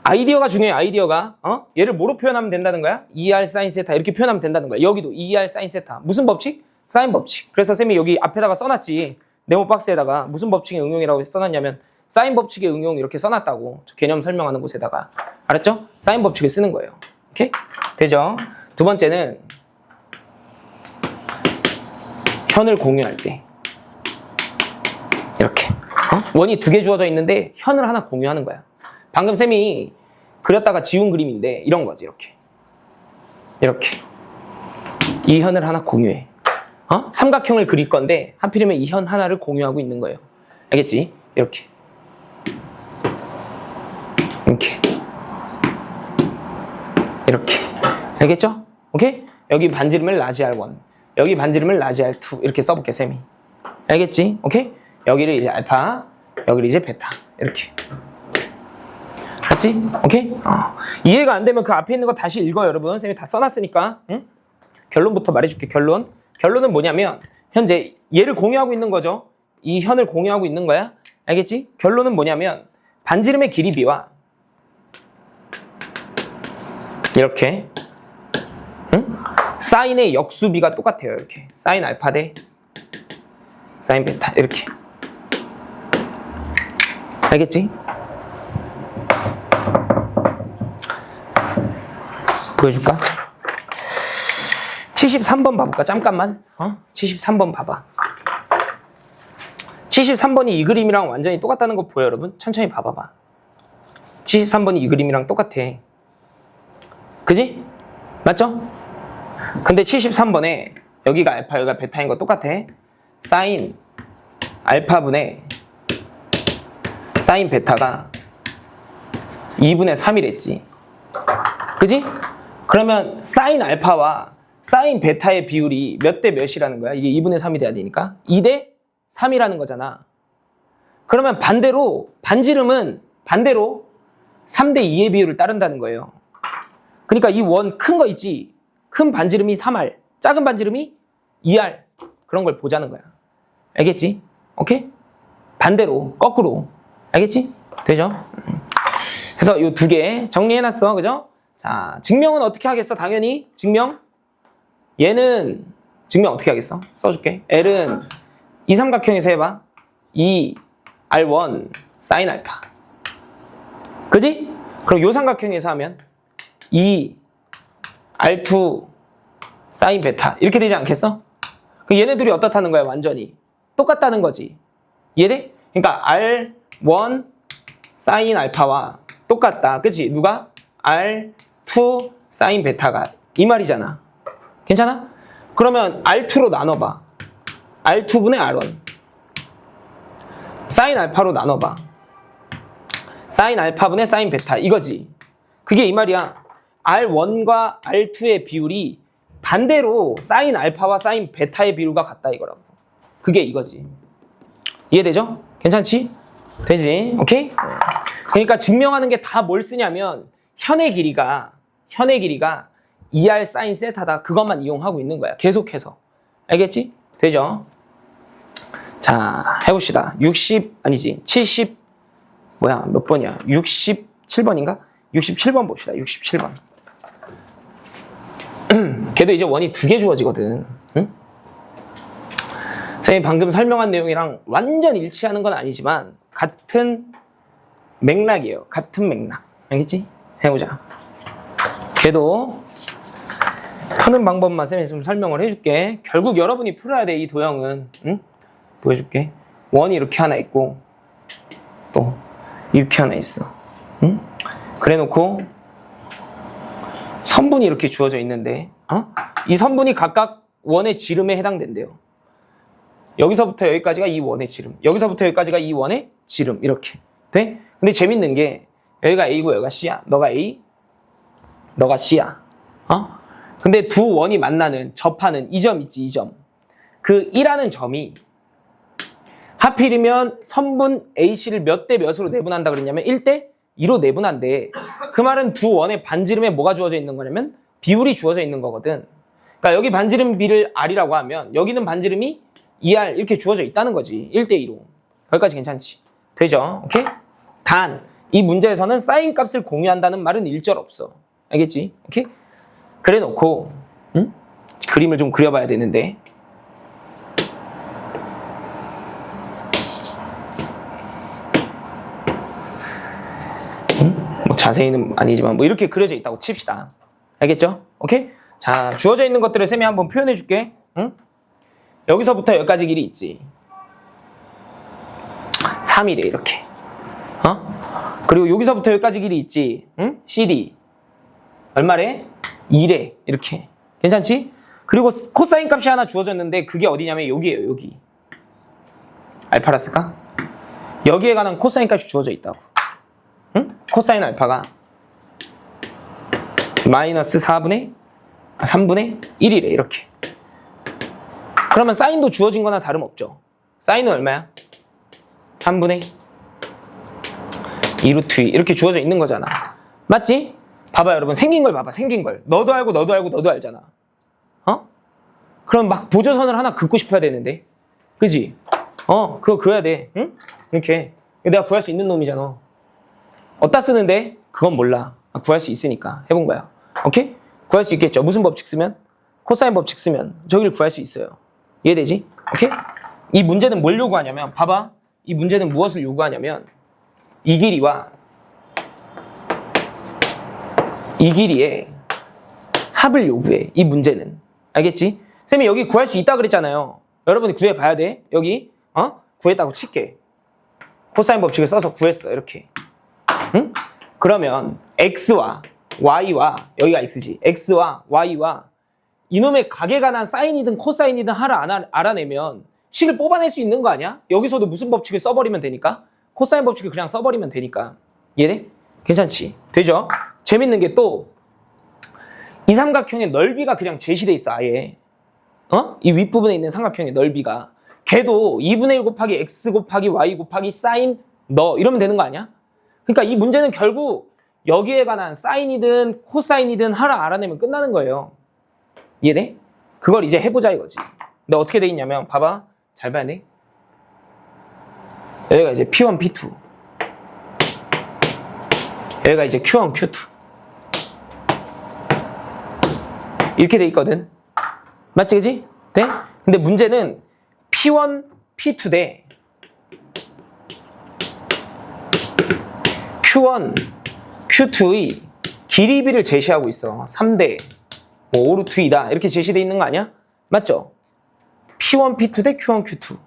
아이디어가 중요해, 아이디어가. 얘를 뭐로 표현하면 된다는 거야? 2R 사인 세타 이렇게 표현하면 된다는 거야. 여기도 2R 사인 세타. 무슨 법칙? 사인 법칙. 그래서 쌤이 여기 앞에다가 써놨지. 네모 박스에다가 무슨 법칙의 응용이라고 써놨냐면 사인 법칙의 응용 이렇게 써놨다고. 개념 설명하는 곳에다가. 알았죠? 사인 법칙을 쓰는 거예요. 오케이? 되죠? 두 번째는 현을 공유할 때 이렇게 원이 두 개 주어져 있는데 현을 하나 공유하는 거야. 방금 쌤이 그렸다가 지운 그림인데 이런 거지. 이렇게 이 현을 하나 공유해. 삼각형을 그릴 건데 하필이면 이 현 하나를 공유하고 있는 거예요. 알겠지? 이렇게 알겠죠? 오케이? 여기 반지름을 라지 R1, 여기 반지름을 라지 R2 이렇게 써볼게, 쌤이. 알겠지? 오케이? 여기를 이제 알파, 여기를 이제 베타 이렇게. 알았지? 오케이? 이해가 안 되면 그 앞에 있는 거 다시 읽어요, 여러분. 쌤이 다 써놨으니까. 응? 결론부터 말해줄게. 결론은 뭐냐면 현재 얘를 공유하고 있는 거죠. 이 현을 공유하고 있는 거야. 알겠지? 결론은 뭐냐면 반지름의 길이비와 이렇게 사인의 역수비가 똑같아요. 이렇게 사인 알파 대 사인 베타 이렇게. 알겠지? 보여줄까? 73번 봐볼까? 잠깐만. 73번 봐봐. 73번이 이 그림이랑 완전히 똑같다는 거 보여, 여러분? 천천히 봐봐봐. 73번이 이 그림이랑 똑같아. 그지? 맞죠? 근데 73번에 여기가 알파, 여기가 베타인 거 똑같아. 사인 알파분의 사인 베타가 2분의 3이랬지. 그지? 그러면 사인 알파와 사인 베타의 비율이 몇 대 몇이라는 거야? 이게 2분의 3이 돼야 되니까 2대 3이라는 거잖아. 그러면 반대로 반지름은 반대로 3대 2의 비율을 따른다는 거예요. 그러니까 이 원 큰 거 있지? 큰 반지름이 3R, 작은 반지름이 2R. 그런 걸 보자는 거야. 알겠지? 오케이? 반대로, 거꾸로. 알겠지? 되죠? 그래서 이 두 개 정리해놨어. 그죠? 자, 증명은 어떻게 하겠어? 당연히 증명. 얘는 증명 어떻게 하겠어? 써줄게. L은 이 삼각형에서 해봐. 2R1 사인 알파. 그지? 그럼 이 삼각형에서 하면 2R2 사인 베타. 이렇게 되지 않겠어? 얘네들이 어떻다는 거야? 완전히 똑같다는 거지. 이해돼? 그러니까 R1 사인 알파와 똑같다. 그치? 누가? R2 사인 베타가 이 말이잖아. 괜찮아? 그러면 R2로 나눠봐. R2분의 R1 사인 알파로 나눠봐. 사인 알파분의 사인 베타 이거지. 그게 이 말이야. R1과 R2의 비율이 반대로 사인 알파와 사인 베타의 비율과 같다 이거라고. 그게 이거지. 이해되죠? 괜찮지? 되지? 오케이? 그러니까 증명하는 게 다 뭘 쓰냐면 현의 길이가 2R 사인 세타다. 그것만 이용하고 있는 거야. 계속해서. 알겠지? 되죠? 자, 해봅시다. 70 뭐야? 몇 번이야? 67번인가? 67번 봅시다. 67번. 걔도 이제 원이 두 개 주어지거든. 응? 선생님이 방금 설명한 내용이랑 완전 일치하는 건 아니지만 같은 맥락이에요. 같은 맥락. 알겠지? 해보자. 걔도 푸는 방법만 쌤이 좀 설명을 해줄게. 결국 여러분이 풀어야 돼, 이 도형은. 응? 보여줄게. 원이 이렇게 하나 있고 또 이렇게 하나 있어. 응? 그래 놓고 선분이 이렇게 주어져 있는데 이 선분이 각각 원의 지름에 해당된대요. 여기서부터 여기까지가 이 원의 지름, 여기서부터 여기까지가 이 원의 지름, 이렇게 돼? 근데 재밌는 게 여기가 A고 여기가 C야. 너가 A, 너가 C야. 근데 두 원이 만나는, 접하는 이 점 있지, 이 점. 그 1하는 점이 하필이면 선분 AC를 몇 대 몇으로 내분한다 그랬냐면 1대 2로 내분한데, 그 말은 두 원의 반지름에 뭐가 주어져 있는 거냐면 비율이 주어져 있는 거거든. 그러니까 여기 반지름 B를 R이라고 하면 여기는 반지름이 2R 이렇게 주어져 있다는 거지. 1대 2로. 거기까지 괜찮지? 되죠? 오케이? 단, 이 문제에서는 사인 값을 공유한다는 말은 일절 없어. 알겠지? 오케이? 그래 놓고 응? 그림을 좀 그려봐야 되는데, 뭐 자세히는 아니지만 뭐 이렇게 그려져 있다고 칩시다. 알겠죠? 오케이? 자, 주어져 있는 것들을 쌤이 한번 표현해 줄게. 응? 여기서부터 여기까지 길이 있지. 3이래 이렇게. 그리고 여기서부터 여기까지 길이 있지. 응? CD 얼마래? 2래 이렇게. 괜찮지? 그리고 코사인 값이 하나 주어졌는데 그게 어디냐면 여기에요. 여기 알파라스까? 여기에 관한 코사인 값이 주어져 있다고. 응? 코사인 알파가 마이너스 3분의 1이래 이렇게. 그러면 사인도 주어진 거나 다름없죠. 사인은 얼마야? 3분의 2루트 2 이렇게 주어져 있는 거잖아. 맞지? 봐봐 여러분, 생긴 걸 봐봐. 생긴 걸 너도 알고 너도 알고 너도 알잖아. 그럼 막 보조선을 하나 긋고 싶어야 되는데, 그지? 그거 그어야 돼. 응? 이렇게 내가 구할 수 있는 놈이잖아. 어디다 쓰는데? 그건 몰라. 구할 수 있으니까 해본 거야. 오케이? 구할 수 있겠죠. 무슨 법칙 쓰면? 코사인 법칙 쓰면 저기를 구할 수 있어요. 이해되지? 오케이? 이 문제는 뭘 요구하냐면, 봐봐. 이 문제는 무엇을 요구하냐면 이 길이와 이 길이의 합을 요구해. 이 문제는. 알겠지? 쌤이 여기 구할 수 있다 그랬잖아요. 여러분이 구해봐야 돼. 여기 구했다고 칠게. 코사인 법칙을 써서 구했어. 이렇게. 응? 그러면 x와 y와, 여기가 x지, x와 y와 이놈의 각에 관한 사인이든 코사인이든 알아내면 식을 뽑아낼 수 있는 거 아니야? 여기서도 무슨 법칙을 써버리면 되니까, 코사인 법칙을 그냥 써버리면 되니까. 이해돼? 괜찮지? 되죠? 재밌는 게 또 이 삼각형의 넓이가 그냥 제시돼 있어. 아예 이 윗부분에 있는 삼각형의 넓이가, 걔도 2분의 1 곱하기 x 곱하기 y 곱하기 사인 너 이러면 되는 거 아니야? 그러니까 이 문제는 결국 여기에 관한 사인이든 코사인이든 알아내면 끝나는 거예요. 이해돼? 그걸 이제 해보자 이거지. 근데 어떻게 돼 있냐면, 봐봐. 잘 봐야 돼. 여기가 이제 P1, P2. 여기가 이제 Q1, Q2. 이렇게 돼 있거든. 맞지, 그지? 돼? 근데 문제는 P1, P2 대 Q1, Q2의 길이비를 제시하고 있어. 3대 뭐 5루트 2다 이렇게 제시돼 있는 거 아니야? 맞죠? P1, P2 대 Q1, Q2.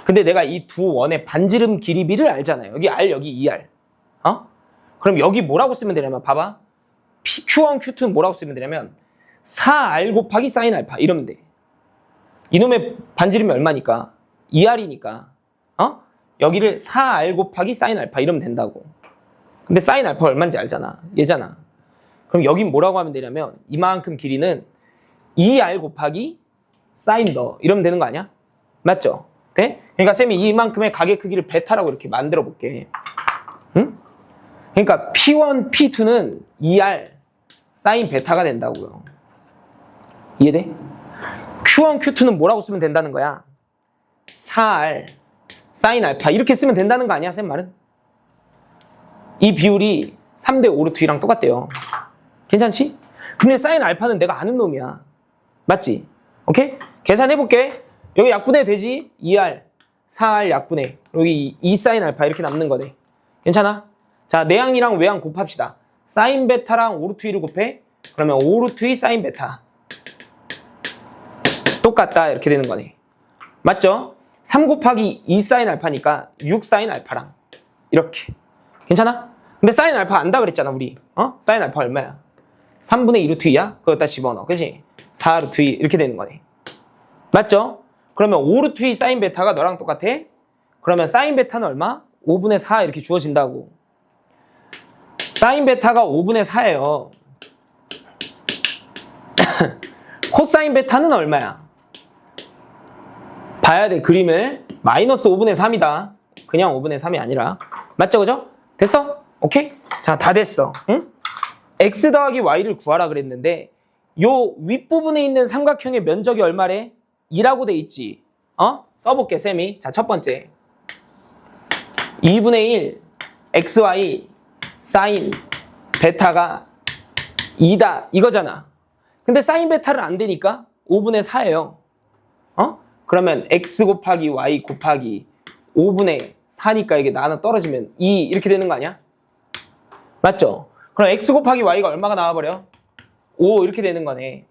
근데 내가 이 두 원의 반지름 길이비를 알잖아요. 여기 R, 여기 2R. 그럼 여기 뭐라고 쓰면 되냐면, 봐봐. Q1, Q2는 뭐라고 쓰면 되냐면 4R 곱하기 사인 알파 이러면 돼. 이놈의 반지름이 얼마니까? 2R이니까 여기를 4R 곱하기 사인 알파 이러면 된다고. 근데 사인 알파 얼마인지 알잖아. 얘잖아. 그럼 여긴 뭐라고 하면 되냐면, 이만큼 길이는 2R 곱하기 사인 너 이러면 되는 거 아니야? 맞죠? 돼? 그러니까 쌤이 이만큼의 가게 크기를 베타라고 이렇게 만들어 볼게. 응? 그러니까 P1, P2는 2R 사인 베타가 된다고요. 이해돼? Q1, Q2는 뭐라고 쓰면 된다는 거야? 4R 사인 알파 이렇게 쓰면 된다는 거 아니야, 쌤 말은? 이 비율이 3대 5루트 2랑 똑같대요. 괜찮지? 근데 사인 알파는 내가 아는 놈이야. 맞지? 오케이? 계산해볼게. 여기 약분해 되지? 2R, 4R 약분해. 여기 2 사인 알파 이렇게 남는 거네. 괜찮아? 자, 내항이랑 외항 곱합시다. 사인 베타랑 5루트 2를 곱해. 그러면 5루트 2 사인 베타. 똑같다 이렇게 되는 거네. 맞죠? 3 곱하기 2 사인 알파니까 6 사인 알파랑 이렇게. 괜찮아? 근데 사인 알파 안다 그랬잖아 우리. 사인 알파 얼마야? 3분의 2 루트 2야? 그거다 집어넣어. 그치? 4 루트 2 이렇게 되는 거네. 맞죠? 그러면 5 루트 2 사인 베타가 너랑 똑같아? 그러면 사인 베타는 얼마? 5분의 4 이렇게 주어진다고. 사인 베타가 5분의 4예요. 코사인 베타는 얼마야? 봐야 돼 그림을. 마이너스 5분의 3이다. 그냥 5분의 3이 아니라. 맞죠 그죠? 됐어? 오케이? 자, 다 됐어. 응? x 더하기 y를 구하라 그랬는데 요 윗부분에 있는 삼각형의 면적이 얼마래? 2라고 돼 있지. 써볼게 쌤이. 자, 첫 번째 2분의 1 xy 사인 베타가 2다 이거잖아. 근데 사인 베타를 안 되니까 5분의 4예요. 그러면 x 곱하기 y 곱하기 5분의 4니까 이게 나눠 떨어지면 2 이렇게 되는 거 아니야? 맞죠? 그럼 x 곱하기 y가 얼마가 나와버려? 5 이렇게 되는 거네.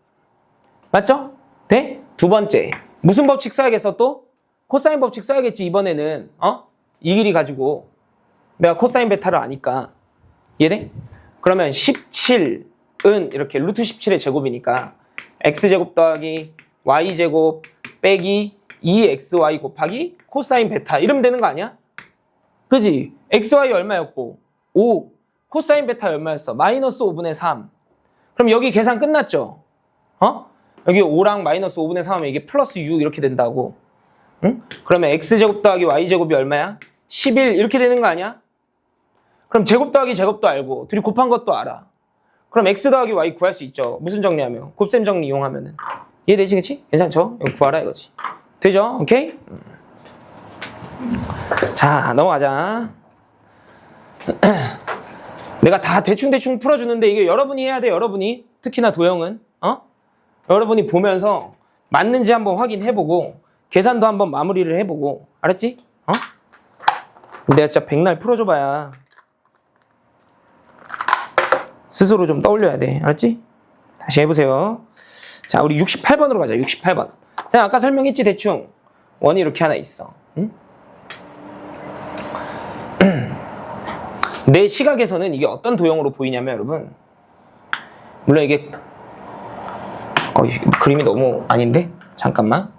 맞죠? 돼? 두 번째 무슨 법칙 써야겠어 또? 코사인 법칙 써야겠지 이번에는. 이 길이 가지고 내가 코사인 베타를 아니까. 이해돼? 그러면 17은 이렇게 루트 17의 제곱이니까 x제곱 더하기 y제곱 빼기 2xy 곱하기 코사인 베타 이러면 되는 거 아니야? 그지? xy 얼마였고 5 코사인 베타 얼마였어? 마이너스 5분의 3. 그럼 여기 계산 끝났죠? 여기 5랑 마이너스 5분의 3 하면 이게 플러스 6 이렇게 된다고. 응? 그러면 x제곱 더하기 y제곱이 얼마야? 11 이렇게 되는 거 아니야? 그럼 제곱 더하기 제곱도 알고 둘이 곱한 것도 알아. 그럼 x 더하기 y 구할 수 있죠. 무슨 정리하면? 곱셈 정리 이용하면은. 이해되지 그치? 괜찮죠? 이거 구하라 이거지. 되죠? 오케이? 자, 넘어가자. 내가 다 대충대충 풀어주는데 이게 여러분이 해야 돼. 여러분이. 특히나 도형은. 여러분이 보면서 맞는지 한번 확인해보고 계산도 한번 마무리를 해보고. 알았지? 내가 진짜 백날 풀어줘봐야 스스로 좀 떠올려야 돼. 알았지? 다시 해보세요. 자, 우리 68번으로 가자. 68번. 쌤 아까 설명했지 대충. 원이 이렇게 하나 있어. 응? 내 시각에서는 이게 어떤 도형으로 보이냐면 여러분, 물론 이게 그림이 너무 아닌데? 잠깐만.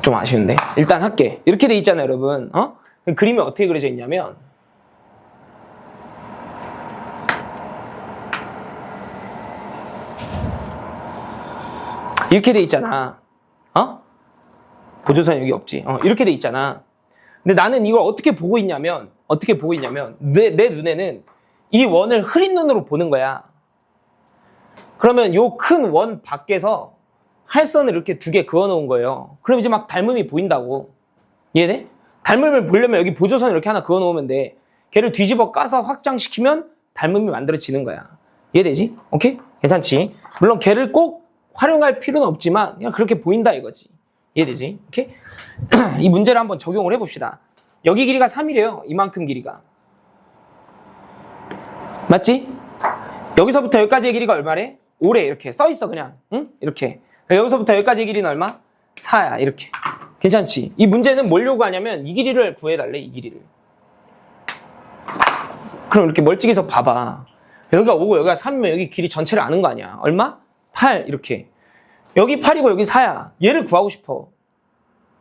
좀 아쉬운데? 일단 할게. 이렇게 돼 있잖아요, 여러분. 그림이 어떻게 그려져 있냐면 이렇게 돼 있잖아. 보조선 여기 없지. 이렇게 돼 있잖아. 근데 나는 이걸 어떻게 보고 있냐면 내 눈에는 이 원을 흐린 눈으로 보는 거야. 그러면 요 큰 원 밖에서 할선을 이렇게 2개 그어 놓은 거예요. 그럼 이제 막 닮음이 보인다고. 이해돼? 닮음을 보려면 여기 보조선을 이렇게 하나 그어 놓으면 돼. 걔를 뒤집어 까서 확장시키면 닮음이 만들어지는 거야. 이해되지? 오케이? 괜찮지? 물론 걔를 꼭 활용할 필요는 없지만 그냥 그렇게 보인다 이거지. 이해되지? 오케이? 이 문제를 한번 적용을 해봅시다. 여기 길이가 3이래요. 이만큼 길이가. 맞지? 여기서부터 여기까지의 길이가 얼마래? 5래. 이렇게 써있어 그냥. 응? 이렇게. 여기서부터 여기까지의 길이는 얼마? 4야. 이렇게. 괜찮지? 이 문제는 뭘 요구하냐면 이 길이를 구해달래. 이 길이를. 그럼 이렇게 멀찍이서 봐봐. 여기가 5고 여기가 3이면 여기 길이 전체를 아는 거 아니야. 얼마? 8 이렇게. 여기 8이고 여기 4야. 얘를 구하고 싶어.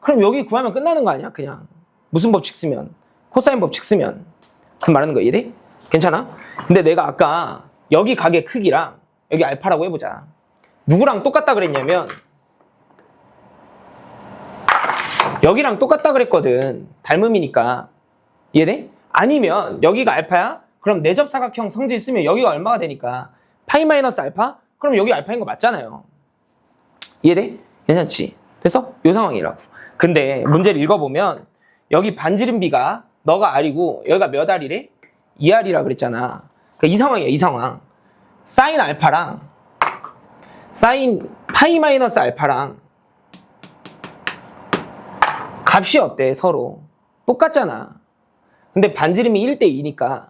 그럼 여기 구하면 끝나는 거 아니야? 그냥. 무슨 법칙 쓰면? 코사인 법칙 쓰면. 무슨 말하는 거 이해돼? 괜찮아? 근데 내가 아까 여기 각의 크기랑 여기 알파라고 해보자. 누구랑 똑같다 그랬냐면 여기랑 똑같다 그랬거든. 닮음이니까. 이해돼? 아니면 여기가 알파야? 그럼 내접사각형 성질 쓰면 여기가 얼마가 되니까 파이 마이너스 알파? 그럼 여기 알파인 거 맞잖아요. 이해돼? 괜찮지? 그래서 이 상황이라고. 근데 문제를 읽어보면 여기 반지름비가 너가 R이고 여기가 몇 R이래? 2R이라 그랬잖아. 그러니까 이 상황이야, 이 상황. 사인 알파랑 사인 파이 마이너스 알파랑 값이 어때? 서로 똑같잖아. 근데 반지름이 1대2니까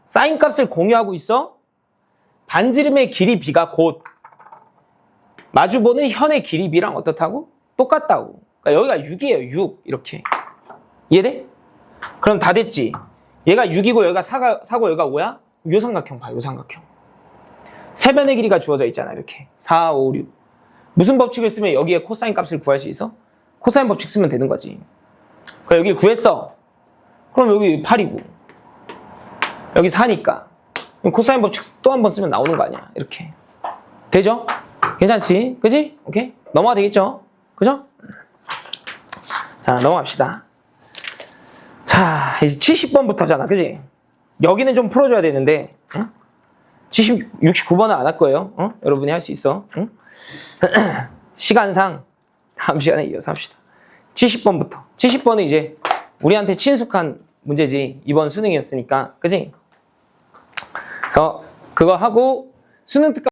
사인 값을 공유하고 있어? 반지름의 길이 b가 곧 마주보는 현의 길이 b랑 어떻다고? 똑같다고. 그러니까 여기가 6이에요. 6 이렇게. 이해돼? 그럼 다 됐지. 얘가 6이고 여기가 4고 여기가 5야? 요 삼각형 봐. 요 삼각형. 세 변의 길이가 주어져 있잖아. 이렇게 4, 5, 6. 무슨 법칙을 쓰면 여기에 코사인 값을 구할 수 있어? 코사인 법칙 쓰면 되는 거지. 그럼 여기를 구했어. 그럼 여기 8이고 여기 4니까 코사인 법칙 또 한 번 쓰면 나오는 거 아니야. 이렇게. 되죠? 괜찮지? 그지? 오케이? 넘어가 되겠죠? 그죠? 자, 넘어갑시다. 자, 이제 70번부터잖아. 그지? 여기는 좀 풀어줘야 되는데, 응? 69번은 안 할 거예요. 응? 여러분이 할 수 있어. 응? 시간상 다음 시간에 이어서 합시다. 70번부터. 70번은 이제 우리한테 친숙한 문제지. 이번 수능이었으니까. 그지? 그래서 그거 하고 수능 특강